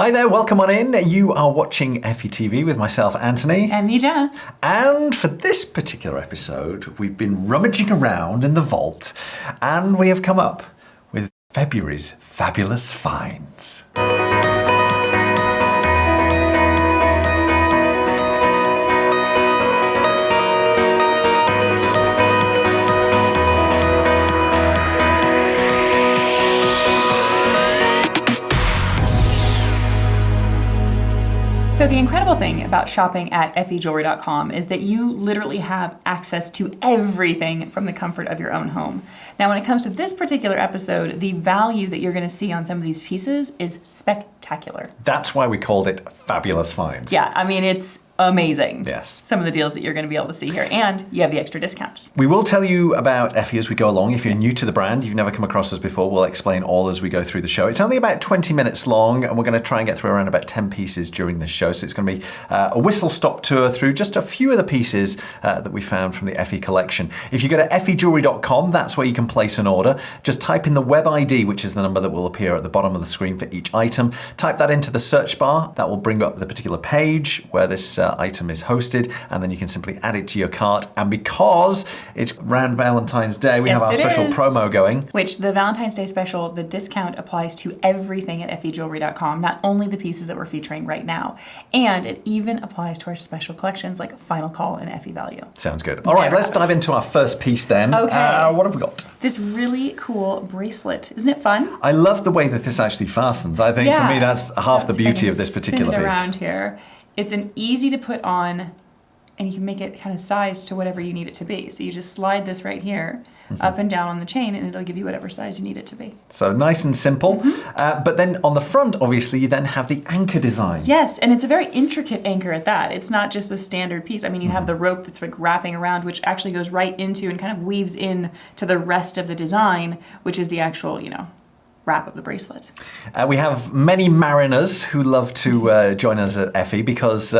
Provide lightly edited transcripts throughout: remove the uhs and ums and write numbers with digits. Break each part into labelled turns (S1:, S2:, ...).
S1: Hi there, welcome on in. You are watching Effy TV with myself, Anthony.
S2: And me, Jenna.
S1: And for this particular episode, we've been rummaging around in the vault and we have come up with February's fabulous finds.
S2: So the incredible thing about shopping at effyjewelry.com is that you literally have access to everything from the comfort of your own home. Now, when it comes to this particular episode, the value that you're going to see on some of these pieces is spectacular.
S1: That's why we called it Fabulous Finds.
S2: Yeah, I mean, it's amazing.
S1: Yes.
S2: Some of the deals that you're going to be able to see here, and you have the extra discount.
S1: We will tell you about Effy as we go along. If you're new to the brand, you've never come across us before, we'll explain all as we go through the show. It's only about 20 minutes long, and we're going to try and get through around about 10 pieces during this show. So it's going to be a whistle-stop tour through just a few of the pieces that we found from the Effy collection. If you go to effyjewelry.com, that's where you can place an order. Just type in the web ID, which is the number that will appear at the bottom of the screen for each item. Type that into the search bar. That will bring up the particular page where this item is hosted. And then you can simply add it to your cart. And because it's around Valentine's Day, we have our special promo going.
S2: Which the Valentine's Day special, the discount applies to everything at effyjewelry.com, not only the pieces that we're featuring right now. And it even applies to our special collections like Final Call and Effy Value.
S1: Sounds good. All right, let's dive into our first piece then.
S2: Okay.
S1: What have we got?
S2: This really cool bracelet. Isn't it fun?
S1: I love the way that this actually fastens. I think for me that's half the beauty of this particular piece.
S2: Around here. It's an easy to put on, and you can make it kind of sized to whatever you need it to be. So you just slide this right here, up and down on the chain, and it'll give you whatever size you need it to be.
S1: So nice and simple. But then on the front, obviously, you then have the anchor design.
S2: Yes, and it's a very intricate anchor at that. It's not just a standard piece. I mean, you have the rope that's like wrapping around, which actually goes right into and kind of weaves in to the rest of the design, which is the actual, wrap of the bracelet.
S1: We have many mariners who love to join us at Effy because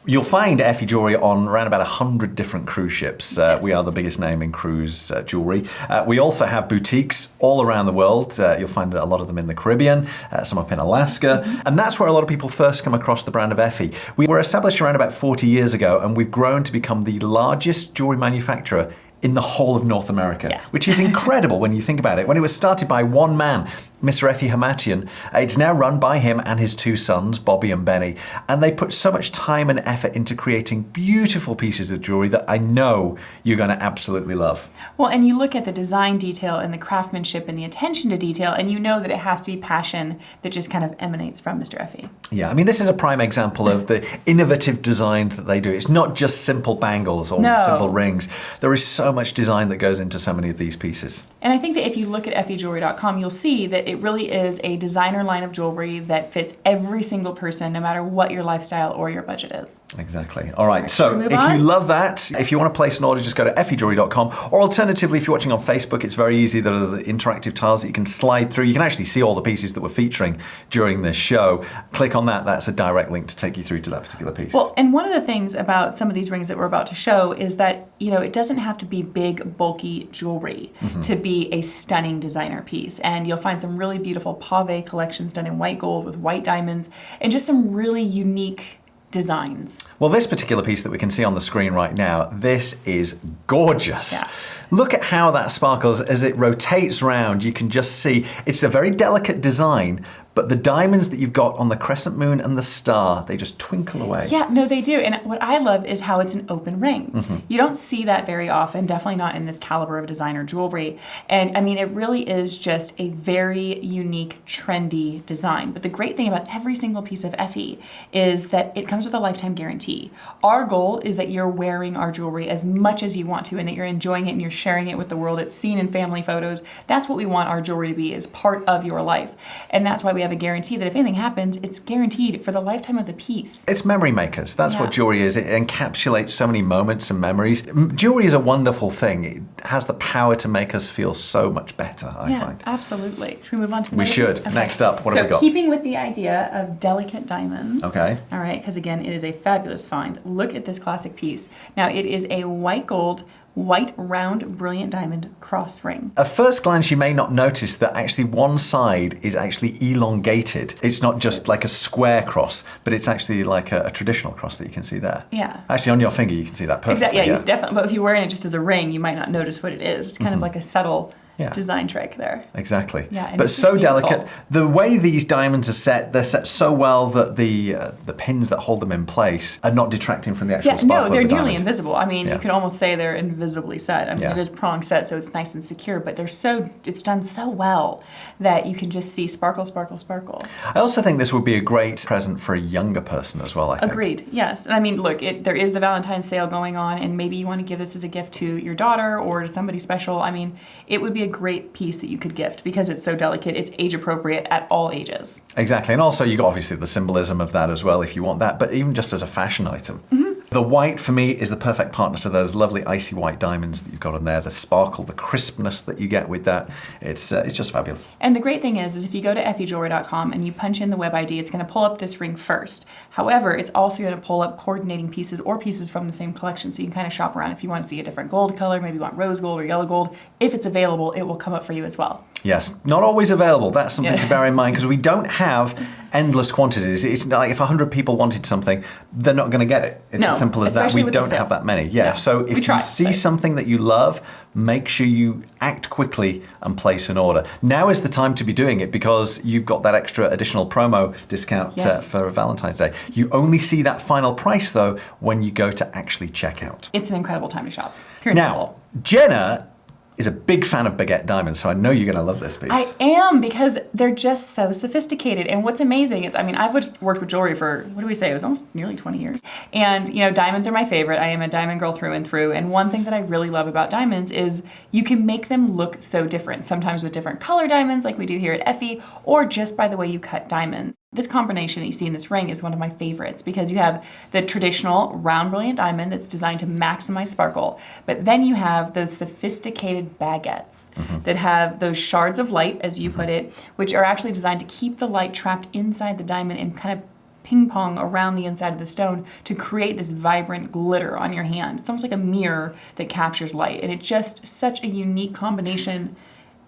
S1: you'll find Effy jewelry on around about 100 different cruise ships.
S2: Yes.
S1: We are the biggest name in cruise jewelry. We also have boutiques all around the world. You'll find a lot of them in the Caribbean, some up in Alaska. And that's where a lot of people first come across the brand of Effy. We were established around about 40 years ago, and we've grown to become the largest jewelry manufacturer in the whole of North America, which is incredible when you think about it. When it was started by one man, Mr. Effy Hamatian, it's now run by him and his two sons, Bobby and Benny, and they put so much time and effort into creating beautiful pieces of jewelry that I know you're going to absolutely love.
S2: Well, and you look at the design detail and the craftsmanship and the attention to detail, and you know that it has to be passion that just kind of emanates from Mr. Effy.
S1: Yeah, I mean, this is a prime example of the innovative designs that they do. It's not just simple bangles or simple rings. There is so much design that goes into so many of these pieces.
S2: And I think that if you look at effyjewelry.com, you'll see that it really is a designer line of jewelry that fits every single person, no matter what your lifestyle or your budget is.
S1: Exactly. All right, so if you love that, if you want to place an order, just go to effyjewelry.com. Or alternatively, if you're watching on Facebook, it's very easy. There are the interactive tiles that you can slide through. You can actually see all the pieces that we're featuring during this show. Click on that. That's a direct link to take you through to that particular piece.
S2: Well, and one of the things about some of these rings that we're about to show is that, it doesn't have to be big, bulky jewelry to be a stunning designer piece. And you'll find some really beautiful pave collections done in white gold with white diamonds and just some really unique designs.
S1: Well, this particular piece that we can see on the screen right now, this is gorgeous.
S2: Yeah.
S1: Look at how that sparkles as it rotates round. You can just see it's a very delicate design, but the diamonds that you've got on the crescent moon and the star, they just twinkle away.
S2: Yeah, no, they do. And what I love is how it's an open ring. You don't see that very often, definitely not in this caliber of designer jewelry. And I mean, it really is just a very unique, trendy design. But the great thing about every single piece of Effy is that it comes with a lifetime guarantee. Our goal is that you're wearing our jewelry as much as you want to and that you're enjoying it and you're sharing it with the world. It's seen in family photos. That's what we want our jewelry to be, is part of your life. And that's why we have a guarantee that if anything happens, it's guaranteed for the lifetime of the piece.
S1: It's memory makers. That's what jewelry is. It encapsulates so many moments and memories. Jewelry is a wonderful thing. It has the power to make us feel so much better, I find.
S2: Absolutely. Should we move on to the
S1: next? We should. Okay. Next up, what have we got?
S2: So keeping with the idea of delicate diamonds.
S1: Okay.
S2: All right, because again, it is a fabulous find. Look at this classic piece. Now, it is a white gold white, round, brilliant diamond cross ring.
S1: At first glance, you may not notice that actually one side is actually elongated. It's not just like a square cross, but it's actually like a traditional cross that you can see there.
S2: Yeah.
S1: Actually, on your finger, you can see that perfectly.
S2: Exactly. Yeah, you definitely. But if you're wearing it just as a ring, you might not notice what it is. It's kind of like a subtle design trick there.
S1: Exactly.
S2: Yeah,
S1: but so delicate. The way these diamonds are set, they're set so well that the pins that hold them in place are not detracting from the actual sparkle
S2: no, they're
S1: of the
S2: nearly
S1: diamond.
S2: invisible. I mean, you could almost say they're invisibly set. I mean, it is prong set, so it's nice and secure, but it's done so well that you can just see sparkle, sparkle, sparkle.
S1: I also think this would be a great present for a younger person as well, I think.
S2: Agreed, yes. And I mean, look, there is the Valentine's sale going on, and maybe you want to give this as a gift to your daughter or to somebody special. I mean, it would be a great piece that you could gift because it's so delicate. It's age appropriate at all ages.
S1: Exactly. And also you got obviously the symbolism of that as well if you want that, but even just as a fashion item. The white for me is the perfect partner to those lovely icy white diamonds that you've got in there, the sparkle, the crispness that you get with that. It's just fabulous.
S2: And the great thing is if you go to effyjewelry.com and you punch in the web ID, it's going to pull up this ring first. However, it's also going to pull up coordinating pieces or pieces from the same collection. So you can kind of shop around if you want to see a different gold color, maybe you want rose gold or yellow gold. If it's available, it will come up for you as well.
S1: Yes, not always available. That's something to bear in mind because we don't have endless quantities. It's not like if 100 people wanted something, they're not going to get it. It's as simple as that. We don't have that many. Yeah. So if you see something that you love, make sure you act quickly and place an order. Now is the time to be doing it because you've got that extra additional promo discount for Valentine's Day. You only see that final price though when you go to actually check out.
S2: It's an incredible time to shop. Pure and simple.
S1: Jenna is a big fan of baguette diamonds, so I know you're going to love this piece.
S2: I am, because they're just so sophisticated. And what's amazing is, I mean, I've worked with jewelry for, what do we say, it was almost nearly 20 years. And, you know, diamonds are my favorite. I am a diamond girl through and through. And one thing that I really love about diamonds is you can make them look so different, sometimes with different color diamonds like we do here at Effy, or just by the way you cut diamonds. This combination that you see in this ring is one of my favorites because you have the traditional round brilliant diamond that's designed to maximize sparkle, but then you have those sophisticated baguettes that have those shards of light, as you put it, which are actually designed to keep the light trapped inside the diamond and kind of ping pong around the inside of the stone to create this vibrant glitter on your hand. It's almost like a mirror that captures light, and it's just such a unique combination.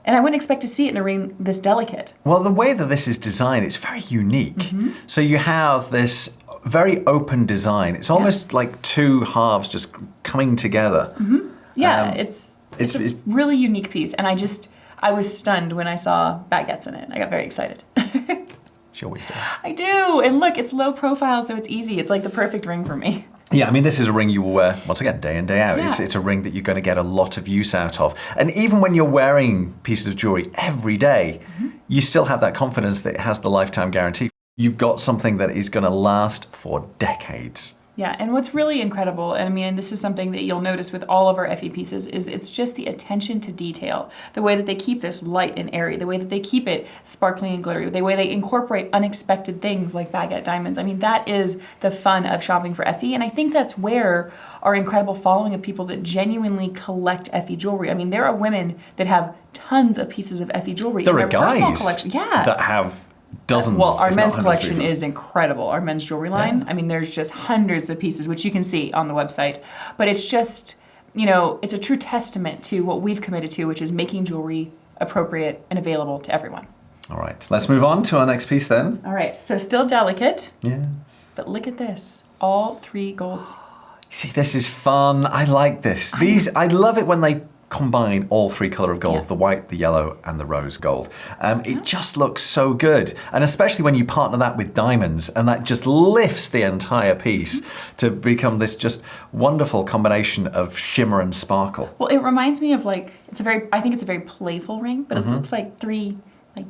S2: And I wouldn't expect to see it in a ring this delicate.
S1: Well, the way that this is designed, it's very unique. So you have this very open design. It's almost like two halves just coming together.
S2: Yeah, it's a really unique piece. And I was stunned when I saw baguettes in it. I got very excited.
S1: She always does.
S2: I do. And look, it's low profile, so it's easy. It's like the perfect ring for me.
S1: Yeah, I mean, this is a ring you will wear, once again, day in, day out.
S2: Yeah.
S1: It's a ring that you're going to get a lot of use out of. And even when you're wearing pieces of jewelry every day, you still have that confidence that it has the lifetime guarantee. You've got something that is going to last for decades.
S2: Yeah, and what's really incredible, and I mean, and this is something that you'll notice with all of our Effy pieces, is it's just the attention to detail. The way that they keep this light and airy, the way that they keep it sparkling and glittery, the way they incorporate unexpected things like baguette diamonds. I mean, that is the fun of shopping for Effy, and I think that's where our incredible following of people that genuinely collect Effy jewelry. I mean, there are women that have tons of pieces of Effy jewelry in their personal collection. Yeah.
S1: That have dozens.
S2: Well, our men's collection is incredible. Our men's jewelry line. I mean, there's just hundreds of pieces, which you can see on the website. But it's just, you know, it's a true testament to what we've committed to, which is making jewelry appropriate and available to everyone.
S1: All right, let's move on to our next piece then.
S2: All right, so still delicate.
S1: Yes.
S2: But look at this. All three golds.
S1: See, this is fun. I like this. I love it when they combine all three color of golds, the white, the yellow, and the rose gold. It just looks so good. And especially when you partner that with diamonds, and that just lifts the entire piece to become this just wonderful combination of shimmer and sparkle.
S2: Well, it reminds me of I think it's a very playful ring, but it looks like three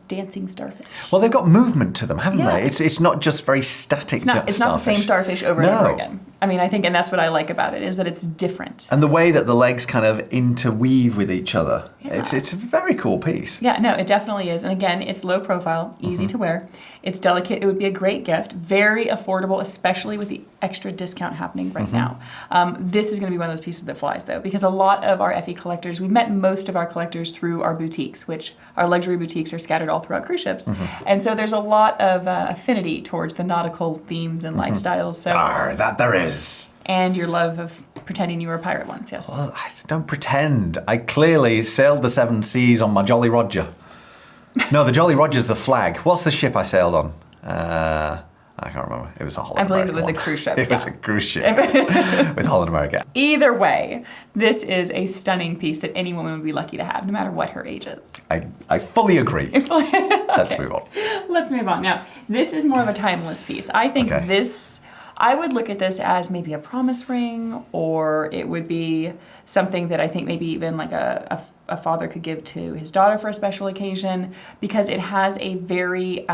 S2: dancing starfish.
S1: Well, they've got movement to them, haven't they? It's not just very static starfish.
S2: It's not the same starfish over and over again. I mean, I think, and that's what I like about it, is that it's different.
S1: And the way that the legs kind of interweave with each other. Yeah. It's a very cool piece.
S2: Yeah, no, it definitely is. And again, it's low profile, easy to wear. It's delicate. It would be a great gift. Very affordable, especially with the extra discount happening right now. This is going to be one of those pieces that flies, though, because a lot of our Effy collectors, we met most of our collectors through our boutiques, which our luxury boutiques are scattered all throughout cruise ships. And so there's a lot of affinity towards the nautical themes and lifestyles. So
S1: that there is.
S2: And your love of pretending you were a pirate once, yes.
S1: Well, I don't pretend. I clearly sailed the seven seas on my Jolly Roger. No, the Jolly Roger's the flag. What's the ship I sailed on? I can't remember. It was a Holland
S2: I believe
S1: American
S2: it was
S1: one.
S2: a cruise ship.
S1: It was a cruise ship with Holland America.
S2: Either way, this is a stunning piece that any woman would be lucky to have, no matter what her age is.
S1: I fully agree. Let's move on.
S2: Let's move on. Now, this is more of a timeless piece. I think I would look at this as maybe a promise ring, or it would be something that I think maybe even like a father could give to his daughter for a special occasion, because it has a very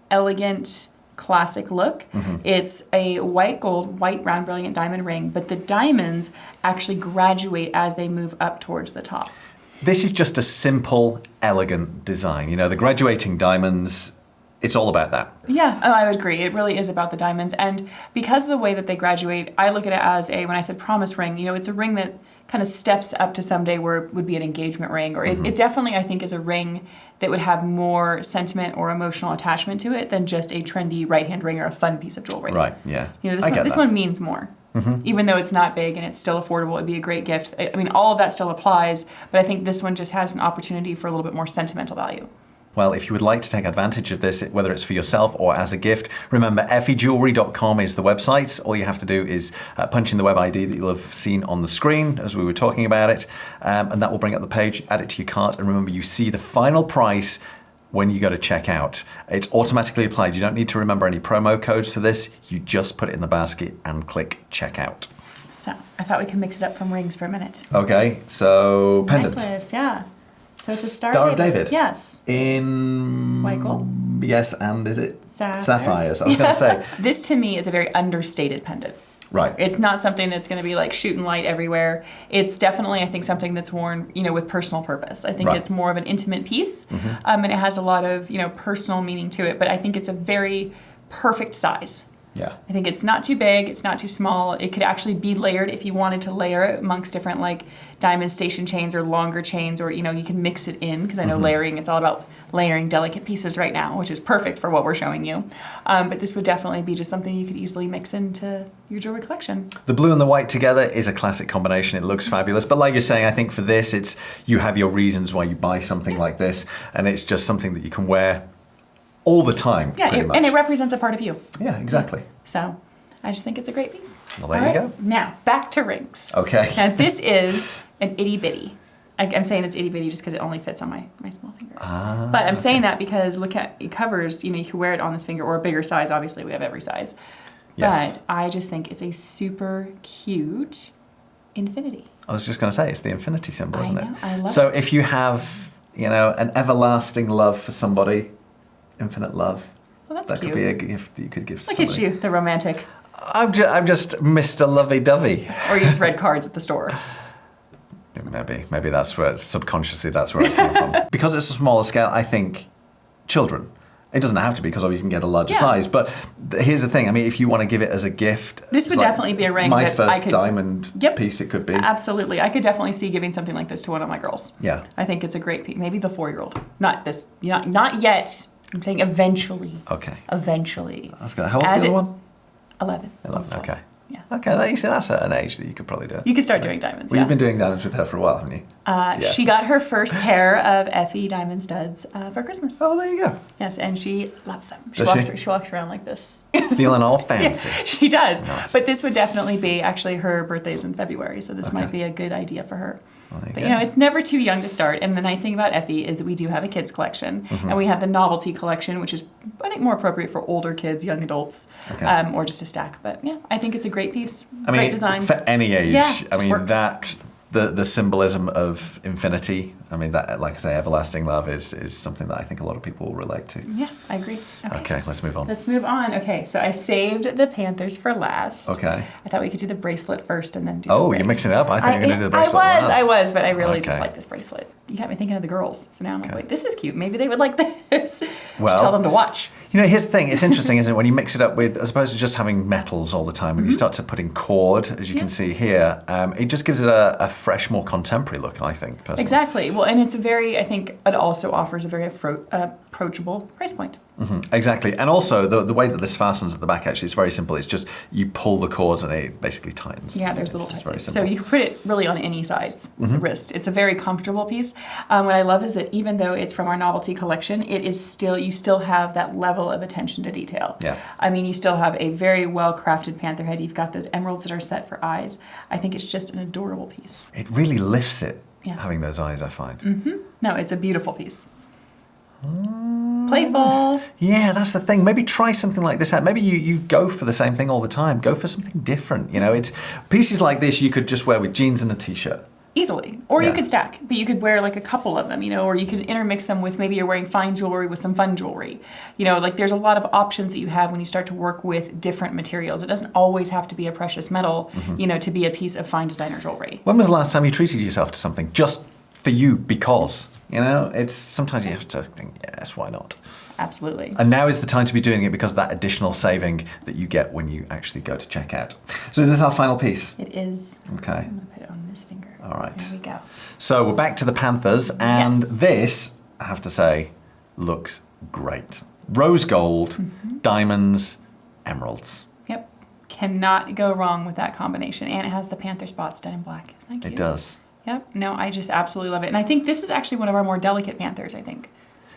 S2: elegant, classic look. It's a white round brilliant diamond ring, but the diamonds actually graduate as they move up towards the top.
S1: This is just a simple, elegant design. You know, the graduating diamonds, it's all about that.
S2: Yeah, I would agree. It really is about the diamonds. And because of the way that they graduate, I look at it as when I said promise ring, it's a ring that kind of steps up to someday where it would be an engagement ring. Or it definitely, I think, is a ring that would have more sentiment or emotional attachment to it than just a trendy right-hand ring or a fun piece of jewelry.
S1: Right, yeah.
S2: This one means more. Even though it's not big and it's still affordable, it'd be a great gift. I mean, all of that still applies, but I think this one just has an opportunity for a little bit more sentimental value.
S1: Well, if you would like to take advantage of this, whether it's for yourself or as a gift, remember effyjewelry.com is the website. All you have to do is punch in the web ID that you'll have seen on the screen as we were talking about it, and that will bring up the page, add it to your cart, and remember you see the final price when you go to checkout. It's automatically applied. You don't need to remember any promo codes for this. You just put it in the basket and click checkout.
S2: So I thought we could mix it up from rings for a minute.
S1: Okay, so pendant.
S2: Necklace, yeah. So it's a Star
S1: of David.
S2: Yes.
S1: In
S2: white gold.
S1: Yes, and is it
S2: sapphires?
S1: I was going to say.
S2: This to me is a very understated pendant.
S1: Right.
S2: It's not something that's going to be like shooting light everywhere. It's definitely, I think, something that's worn, with personal purpose. I think it's more of an intimate piece, and it has a lot of, personal meaning to it. But I think it's a very perfect size.
S1: Yeah.
S2: I think it's not too big, it's not too small. It could actually be layered if you wanted to layer it amongst different like diamond station chains or longer chains, or you can mix it in, because I know layering, it's all about layering delicate pieces right now, which is perfect for what we're showing you. But this would definitely be just something you could easily mix into your jewelry collection. The
S1: blue and the white together is a classic combination. It looks fabulous. But like you're saying, I think for this, you have your reasons why you buy something like this, and it's just something that you can wear all the time.
S2: Yeah, and it represents a part of you.
S1: Yeah, exactly.
S2: So I just think it's a great piece.
S1: Well, there you go.
S2: Now, back to rings.
S1: Okay.
S2: Now, this is an itty bitty. I'm saying it's itty bitty just because it only fits on my small finger. But I'm saying that because look at it covers, you can wear it on this finger, or a bigger size. Obviously, we have every size. Yes. But I just think it's a super cute infinity.
S1: I was just going to say, it's the infinity symbol, isn't it?
S2: I love it.
S1: So if you have, an everlasting love for somebody, infinite love.
S2: Well, that's
S1: that
S2: cute.
S1: Could be a gift that you could give to
S2: Look
S1: somebody.
S2: at you, the romantic.
S1: I'm just Mr. Lovey-dovey.
S2: Or you just read cards at the store.
S1: Maybe that's where, subconsciously, that's where I come from. Because it's a smaller scale, I think children. It doesn't have to be, because obviously you can get a larger size. But here's the thing. I mean, if you want to give it as a gift...
S2: This would definitely be a ring
S1: my
S2: that
S1: first
S2: I could...
S1: diamond piece it could be.
S2: Absolutely. I could definitely see giving something like this to one of my girls.
S1: Yeah.
S2: I think it's a great piece. Maybe the 4-year-old. Not this. Not yet. I'm saying eventually.
S1: Okay.
S2: Eventually.
S1: I was going to... How old's the other one?
S2: 11.
S1: 11, okay.
S2: Yeah.
S1: Okay, you see, that's at an age that you could probably do it.
S2: You could start doing diamonds,
S1: Well, you've been doing diamonds with her for a while, haven't you?
S2: Yes. She got her first pair of Effy diamond studs for Christmas.
S1: Oh, there you go.
S2: Yes, and she loves them. She walks around like this.
S1: Feeling all fancy.
S2: Yeah, she does.
S1: Nice.
S2: But this would definitely be, actually, her birthday's in February, so this might be a good idea for her.
S1: Well,
S2: but it's never too young to start. And the nice thing about Effy is that we do have a kids collection, and we have the novelty collection, which is, I think, more appropriate for older kids, young adults, or just a stack. But yeah, I think it's a great piece. Great design.
S1: For any age.
S2: Yeah,
S1: I mean,
S2: works.
S1: that the symbolism of infinity. I mean, that, like I say, everlasting love is something that I think a lot of people will relate to.
S2: Yeah, I agree.
S1: Okay, let's move on.
S2: Let's move on. Okay, so I saved the Panthers for last.
S1: Okay.
S2: I thought we could do the bracelet first and then do the ring.
S1: You're mixing it up. I think you're going to do the bracelet
S2: I
S1: last.
S2: was, but I really just like this bracelet. You got me thinking of the girls. So now I'm like, wait, this is cute. Maybe they would like this.
S1: Well,
S2: tell them to watch.
S1: Here's the thing. It's interesting, isn't it? When you mix it up with, as opposed to just having metals all the time, when you start to put in cord, as you can see here, it just gives it a fresh, more contemporary look, I think, personally.
S2: Exactly. Well, and it's a very, I think, it also offers a very approachable price point.
S1: Exactly. And also, the way that this fastens at the back, actually, it's very simple. It's just you pull the cords and it basically tightens.
S2: Yeah, there's
S1: It's
S2: little
S1: very
S2: tightens.
S1: simple.
S2: So you can put it really on any size wrist. It's a very comfortable piece. What I love is that even though it's from our novelty collection, it is still, you still have that level of attention to detail.
S1: Yeah.
S2: I mean, you still have a very well-crafted panther head. You've got those emeralds that are set for eyes. I think it's just an adorable piece.
S1: It really lifts it,
S2: Yeah.
S1: having those eyes, I find.
S2: No, it's a beautiful piece. Playful.
S1: Yeah, that's the thing. Maybe try something like this out. Maybe you go for the same thing all the time. Go for something different. You know, it's pieces like this you could just wear with jeans and a t-shirt.
S2: Easily. Or
S1: Yeah.
S2: you could stack, but you could wear like a couple of them, you know, or you can intermix them with maybe you're wearing fine jewelry with some fun jewelry. You know, like there's a lot of options that you have when you start to work with different materials. It doesn't always have to be a precious metal, you know, to be a piece of fine designer jewelry.
S1: When was the last time you treated yourself to something just for you because? You know, it's sometimes you have to think, yes, why not?
S2: Absolutely.
S1: And now is the time to be doing it because of that additional saving that you get when you actually go to checkout. So is this our final piece?
S2: It is.
S1: Okay.
S2: I'm going to put it on this finger.
S1: All right.
S2: There we go.
S1: So we're back to the Panthers, and
S2: Yes.
S1: this, I have to say, looks great. Rose gold, diamonds, emeralds.
S2: Yep. Cannot go wrong with that combination. And it has the panther spots done in black. Isn't that cute?
S1: It does.
S2: Yep. No, I just absolutely love it. And I think this is actually one of our more delicate panthers, I think.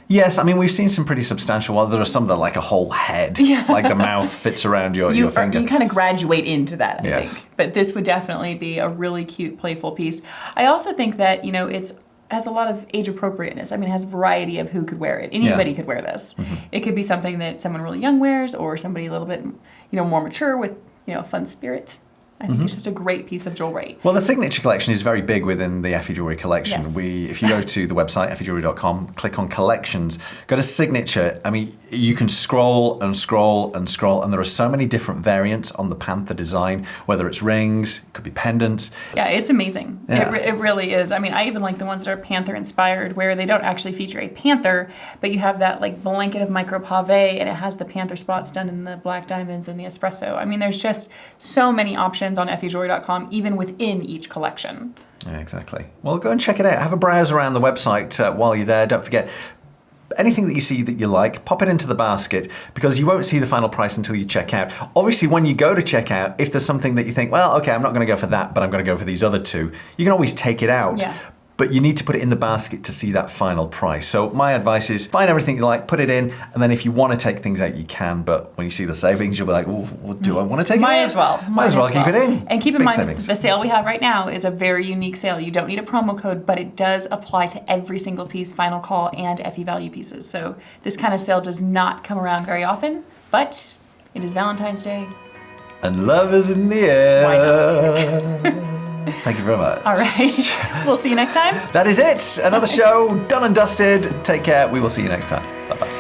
S1: Yes, I mean, we've seen some pretty substantial ones. There are some that are like a whole head, like the mouth fits around your finger.
S2: You kind of graduate into that, I
S1: Yes.
S2: think. But this would definitely be a really cute, playful piece. I also think that, you know, it's has a lot of age appropriateness. I mean, it has variety of who could wear it. Anybody could wear this. It could be something that someone really young wears or somebody a little bit, you know, more mature with, you know, a fun spirit. I think it's just a great piece of jewelry.
S1: Well, the signature collection is very big within the Effy Jewelry collection.
S2: Yes.
S1: If you go to the website, effyjewelry.com, click on collections, go to signature. I mean, you can scroll and scroll and scroll, and there are so many different variants on the panther design, whether it's rings, it could be pendants.
S2: Yeah, it's amazing.
S1: Yeah.
S2: It really is. I mean, I even like the ones that are panther inspired, where they don't actually feature a panther, but you have that like blanket of micro pave, and it has the panther spots done in the black diamonds and the espresso. I mean, there's just so many options on effyjewelry.com, even within each collection.
S1: Yeah, exactly. Well, go and check it out. Have a browse around the website while you're there. Don't forget, anything that you see that you like, pop it into the basket because you won't see the final price until you check out. Obviously, when you go to check out, if there's something that you think, well, okay, I'm not going to go for that, but I'm going to go for these other two, you can always take it out.
S2: Yeah.
S1: But you need to put it in the basket to see that final price. So my advice is find everything you like, put it in, and then if you want to take things out, you can. But when you see the savings, you'll be like, oh, well, do I want to take it out? Might as well keep it in.
S2: And keep in
S1: Big
S2: mind,
S1: savings.
S2: the sale we have right now is a very unique sale. You don't need a promo code, but it does apply to every single piece, final call, and Effy value pieces. So this kind of sale does not come around very often, but it is Valentine's Day.
S1: And love is in the air.
S2: Why not?
S1: Thank you very much.
S2: All right. We'll see you next time.
S1: That is it. Another show done and dusted. Take care. We will see you next time. Bye-bye.